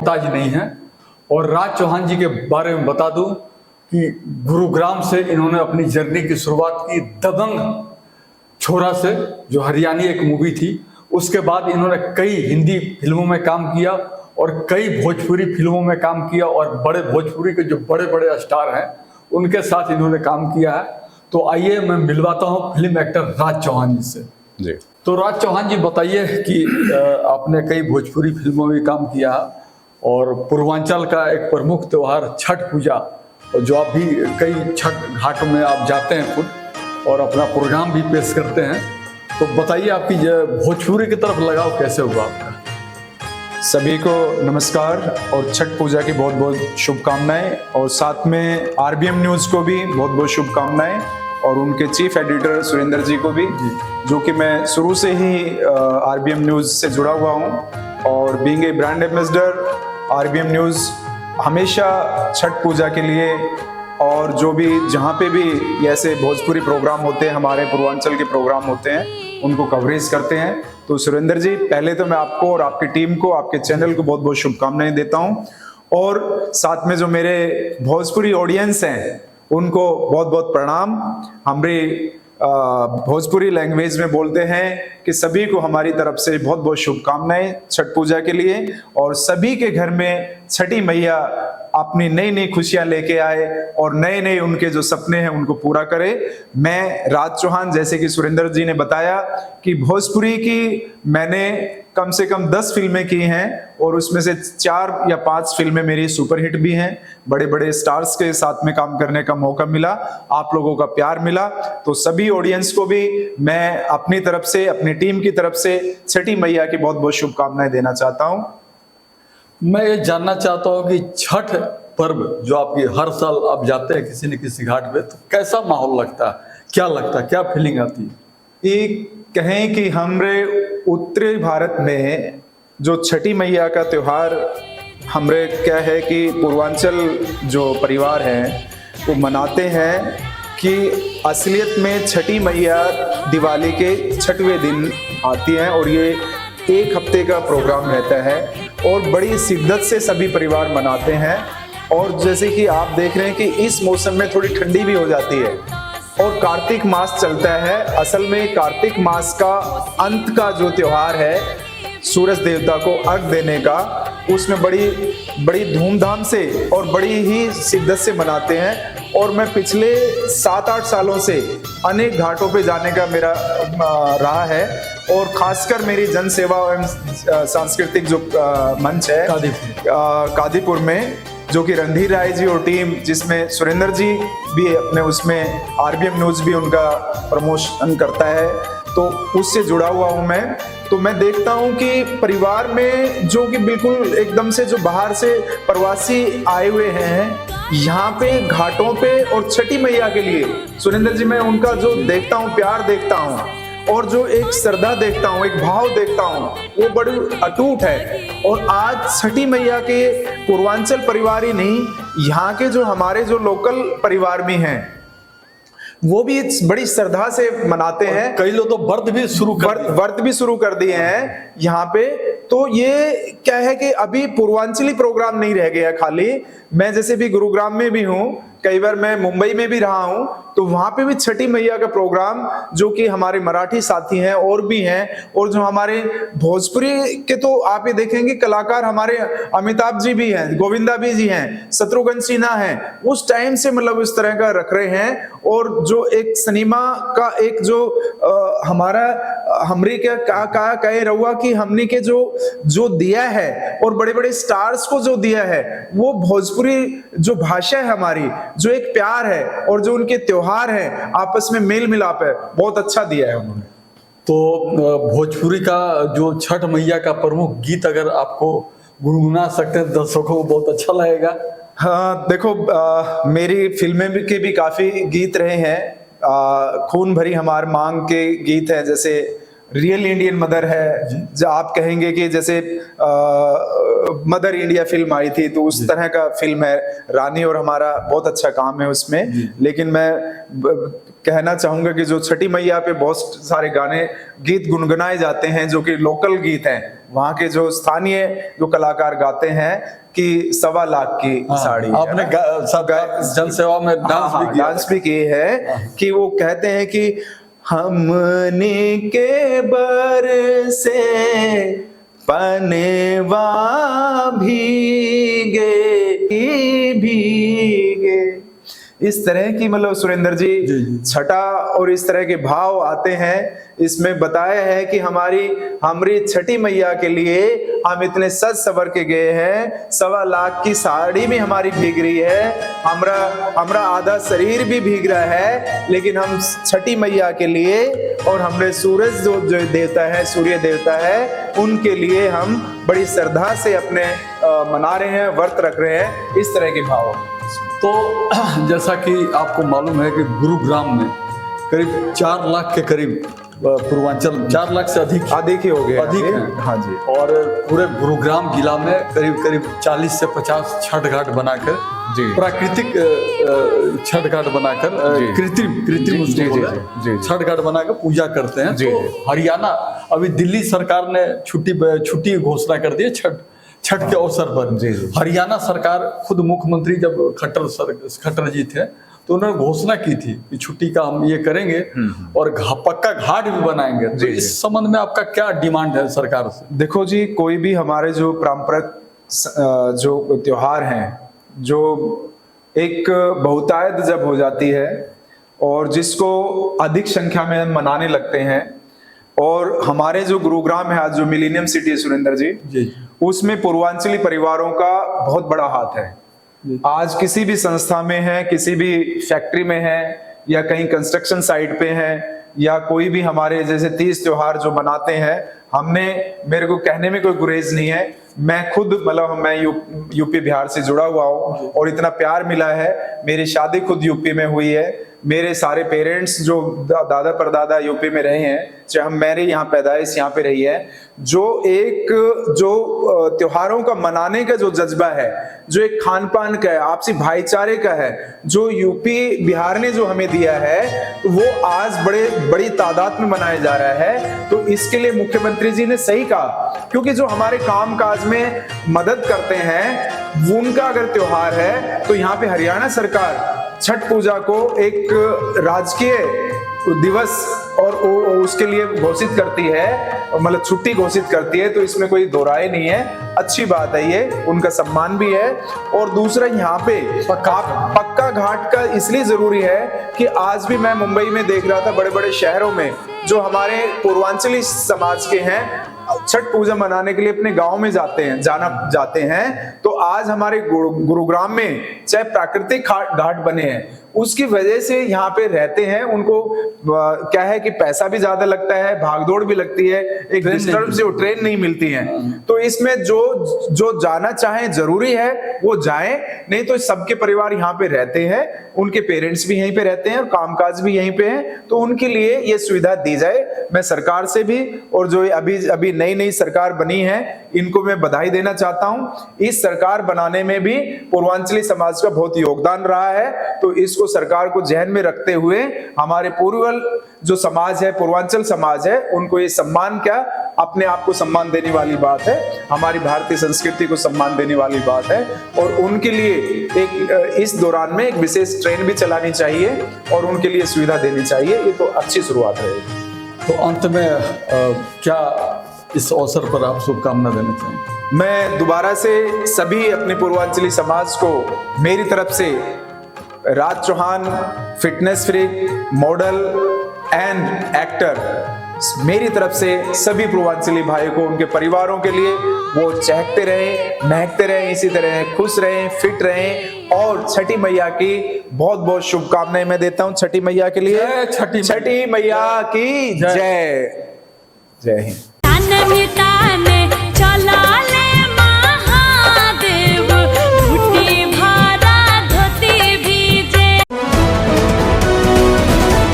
मोहताज नहीं हैं। और राज चौहान जी के बारे में बता दूं कि गुरुग्राम से इन्होंने अपनी जर्नी की शुरुआत की, दबंग छोरा से, जो हरियाणी एक मूवी थी। उसके बाद इन्होंने कई हिंदी फिल्मों में काम किया और कई भोजपुरी फिल्मों में काम किया, और बड़े भोजपुरी के जो बड़े बड़े स्टार हैं उनके साथ इन्होंने काम किया है। तो आइए मैं मिलवाता हूँ फिल्म एक्टर राज चौहान जी से। जी। तो राज चौहान जी बताइए कि आपने कई भोजपुरी फिल्मों में काम किया है, और पूर्वांचल का एक प्रमुख त्यौहार छठ पूजा, जो आप भी कई छठ घाटों में आप जाते हैं खुद और अपना प्रोग्राम भी पेश करते हैं। तो बताइए आपकी भोजपुरी की तरफ लगाव कैसे हुआ आपका? सभी को नमस्कार और छठ पूजा की बहुत बहुत शुभकामनाएं, और साथ में आरबीएम न्यूज़ को भी बहुत बहुत शुभकामनाएं, और उनके चीफ एडिटर सुरेंद्र जी को भी, जो कि मैं शुरू से ही आरबीएम न्यूज़ से जुड़ा हुआ हूं, और being a brand ambassador RBM news हमेशा छठ पूजा के लिए और जो भी जहाँ पे भी ऐसे भोजपुरी प्रोग्राम होते हैं, हमारे पूर्वांचल के प्रोग्राम होते हैं, उनको कवरेज करते हैं। तो सुरेंद्र जी, पहले तो मैं आपको और आपकी टीम को, आपके चैनल को बहुत बहुत शुभकामनाएं देता हूँ, और साथ में जो मेरे भोजपुरी ऑडियंस हैं उनको बहुत बहुत प्रणाम। हमारे भोजपुरी लैंग्वेज में बोलते हैं कि सभी को हमारी तरफ से बहुत बहुत शुभकामनाएं छठ पूजा के लिए, और सभी के घर में छठी मैया अपनी नई नई खुशियां लेके आए और नए नए उनके जो सपने हैं उनको पूरा करे। मैं राज चौहान, जैसे कि सुरेंद्र जी ने बताया कि भोजपुरी की मैंने कम से कम 10 फिल्में की हैं, और उसमें से 4 या 5 फिल्में मेरी सुपरहिट भी हैं। बड़े बड़े स्टार्स के साथ में काम करने का मौका मिला, आप लोगों का प्यार मिला। तो सभी ऑडियंस को भी मैं अपनी तरफ से, अपनी टीम की तरफ से छठी मैया की बहुत बहुत शुभकामनाएं देना चाहता हूं। मैं ये जानना चाहता हूँ कि छठ पर्व जो आपकी हर साल आप जाते हैं किसी न किसी घाट पे, तो कैसा माहौल लगता है, क्या लगता है, क्या फीलिंग आती है? एक कहें कि हमारे उत्तरी भारत में जो छठी मैया का त्योहार, हमारे क्या है कि पूर्वांचल जो परिवार हैं वो मनाते हैं कि असलियत में छठी मैया दिवाली के 6वें दिन आती हैं, और ये 1 हफ्ते का प्रोग्राम रहता है और बड़ी शिद्दत से सभी परिवार मनाते हैं। और जैसे कि आप देख रहे हैं कि इस मौसम में थोड़ी ठंडी भी हो जाती है, और कार्तिक मास चलता है। असल में कार्तिक मास का अंत का जो त्योहार है सूरज देवता को अर्घ देने का, उसमें बड़ी धूमधाम से और बड़ी ही शिद्दत से मनाते हैं। और मैं पिछले 7-8 सालों से अनेक घाटों पे जाने का मेरा रहा है, और खासकर मेरी जन सेवा एवं सांस्कृतिक जो मंच है कादीपुर में, जो कि रणधीर राय जी और टीम, जिसमें सुरेंद्र जी भी अपने उसमें, आरबीएम न्यूज़ भी उनका प्रमोशन करता है, तो उससे जुड़ा हुआ हूं मैं। तो मैं देखता हूं कि परिवार में जो कि बिल्कुल एकदम से जो बाहर से प्रवासी आए हुए हैं यहाँ पे घाटों पे और छठी मैया के लिए, सुरेंद्र जी, मैं उनका जो देखता हूँ प्यार देखता हूँ, और जो एक श्रद्धा देखता हूँ, एक भाव देखता हूँ, वो बड़ी अटूट है। और आज छठी मैया के पूर्वांचल परिवार ही नहीं, यहाँ के जो हमारे जो लोकल परिवार भी हैं वो भी बड़ी श्रद्धा से मनाते हैं। कई लोग तो व्रत भी शुरू कर दिए हैं यहाँ पे। तो ये क्या है कि अभी पूर्वांचली प्रोग्राम नहीं रह गया खाली। मैं जैसे भी गुरुग्राम में भी हूँ, कई बार मैं मुंबई में भी रहा हूँ, तो वहां पे भी छठी मैया का प्रोग्राम, जो कि हमारे मराठी साथी हैं और भी हैं, और जो हमारे भोजपुरी के तो आप ये देखेंगे कलाकार हमारे अमिताभ जी भी हैं, गोविंदा भी जी हैं, शत्रुघ्न सिन्हा हैं, उस टाइम से मतलब इस तरह का रख रहे हैं। और जो एक सिनेमा का एक जो हमारा हमरी क्या कहे रहुआ कि हमने के जो दिया है और बड़े बड़े स्टार्स को जो दिया है, वो भोजपुरी जो भाषा है हमारी, जो एक प्यार है और जो उनके त्योहार हैं, आपस में मेल मिलाप है, बहुत अच्छा दिया है उन्होंने। तो भोजपुरी का जो छठ मैया का प्रमुख गीत अगर आपको गुनगुना सकते हैं, दर्शकों को बहुत अच्छा लगेगा। हाँ देखो, मेरी फिल्में के भी काफी गीत रहे हैं। खून भरी हमार मांग के गीत हैं, जैसे रियल इंडियन मदर है, जो आप कहेंगे कि जैसे मदर इंडिया फिल्म आई थी, तो उस तरह का फिल्म है। रानी और हमारा बहुत अच्छा काम है उसमें। लेकिन मैं कहना चाहूंगा कि जो छठी मैया पे बहुत सारे गीत गुनगुनाए जाते हैं जो कि लोकल गीत हैं, वहाँ के जो स्थानीय जो कलाकार गाते हैं कि 1.25 लाख की साड़ी, आपने जन सेवा में डांस भी किए है कि वो कहते हैं कि हमने के बर से पनेवा भीगे भीगे। इस तरह की मतलब सुरेंद्र जी छठा और इस तरह के भाव आते हैं। इसमें बताया है कि हमारी छठी मैया के लिए हम इतने सज सवर के गए हैं, 1.25 लाख की साड़ी भी हमारी भीग रही है, हमारा आधा शरीर भी भीग रहा है, लेकिन हम छठी मैया के लिए और हमारे सूरज जो देवता है, सूर्य देवता है, उनके लिए हम बड़ी श्रद्धा से अपने मना रहे हैं, व्रत रख रहे हैं। इस तरह के भाव। तो जैसा कि आपको मालूम है कि गुरुग्राम में करीब 4 लाख के करीब पूर्वांचल 4 लाख से अधिक ही हो गए, अधिक हैं। हाँ जी। और पूरे गुरुग्राम जिला में करीब 40 से 50 छठ घाट बनाकर, प्राकृतिक छठ घाट बनाकर, कृत्रिम छठ घाट बनाकर पूजा करते हैं। तो हरियाणा, अभी दिल्ली सरकार ने छुट्टी घोषणा कर दी है छठ के अवसर पर। हरियाणा सरकार खुद मुख्यमंत्री जब खट्टर जी थे तो उन्होंने घोषणा की थी कि छुट्टी का हम ये करेंगे और पक्का घाट भी बनाएंगे। तो इस संबंध में आपका क्या डिमांड है सरकार से? देखो जी, कोई भी हमारे जो पारंपरिक जो त्योहार हैं, जो एक बहुतायत जब हो जाती है और जिसको अधिक संख्या में मनाने लगते हैं, और हमारे जो गुरुग्राम है आज जो मिलेनियम सिटी है सुरेंद्र जी, उसमें पूर्वांचली परिवारों का बहुत बड़ा हाथ है। आज किसी भी संस्था में है, किसी भी फैक्ट्री में है, या कहीं कंस्ट्रक्शन साइट पे है, या कोई भी हमारे जैसे 30 त्योहार जो मनाते हैं, मेरे को कहने में कोई गुरेज नहीं है। मैं खुद मतलब मैं यूपी बिहार से जुड़ा हुआ हूँ और इतना प्यार मिला है। मेरी शादी खुद यूपी में हुई है। मेरे सारे पेरेंट्स जो दादा परदादा यूपी में रहे हैं, चाहे मेरे यहाँ पैदाइश यहाँ पे रही है। जो त्योहारों का मनाने का जो जज्बा है, जो एक खान पान का है, आपसी भाईचारे का है, जो यूपी बिहार ने जो हमें दिया है, तो वो आज बड़ी तादाद में मनाया जा रहा है। तो इसके लिए मुख्यमंत्री जी ने सही कहा, क्योंकि जो हमारे काम काज में मदद करते हैं उनका अगर त्योहार है, तो यहाँ पे हरियाणा सरकार छठ पूजा को एक राजकीय दिवस और उसके लिए घोषित करती है, मतलब छुट्टी घोषित करती है। तो इसमें कोई दो राय नहीं है, अच्छी बात है, ये उनका सम्मान भी है। और दूसरा, यहाँ पे पक्का घाट का इसलिए जरूरी है कि आज भी मैं मुंबई में देख रहा था, बड़े बड़े शहरों में जो हमारे पूर्वांचली समाज के हैं, छठ पूजा मनाने के लिए अपने गांव में जाते हैं। तो आज हमारे गुरुग्राम में चाहे प्राकृतिक घाट बने हैं, उसकी वजह से यहाँ पे रहते हैं। उनको क्या है कि पैसा भी ज्यादा लगता है, भागदौड़ भी लगती है, एक डिस्टर्ब से ट्रेन नहीं मिलती है। तो इसमें जो जाना चाहे जरूरी है वो जाए, नहीं तो सबके परिवार यहाँ पे रहते हैं, उनके पेरेंट्स भी यहीं पे रहते हैं और कामकाज भी यहीं पे है, तो उनके लिए ये सुविधा दी जाए। मैं सरकार से भी, और जो अभी नई सरकार बनी है, इनको मैं बधाई देना चाहता हूं। इस सरकार बनाने में भी पूर्वांचली समाज का बहुत योगदान रहा है। तो इसको सरकार को ध्यान में रखते हुए हमारे पूर्वल जो समाज है, पूर्वांचल समाज है, उनको ये सम्मान, क्या अपने आप को सम्मान देने वाली बात है, हमारी भारतीय संस्कृति को सम्मान देने वाली बात है। और उनके लिए एक इस दौरान में एक विशेष ट्रेन भी चलानी चाहिए और उनके लिए सुविधा देनी चाहिए। ये तो अच्छी शुरुआत रहेगी। तो अंत में क्या इस अवसर पर आप शुभकामना देना चाहेंगे? मैं दोबारा से सभी अपने पूर्वांचली समाज को मेरी तरफ से, Raj Chauhan fitness freak, model and actor, मेरी तरफ से सभी पूर्वांचली भाइयों को, उनके परिवारों के लिए, वो चहकते रहें, महकते रहें, इसी तरह खुश रहें, फिट रहें। और छठी मैया की बहुत बहुत शुभकामनाएं मैं देता हूं छठी मैया के लिए। छठी मैया की जय। जय हिंद।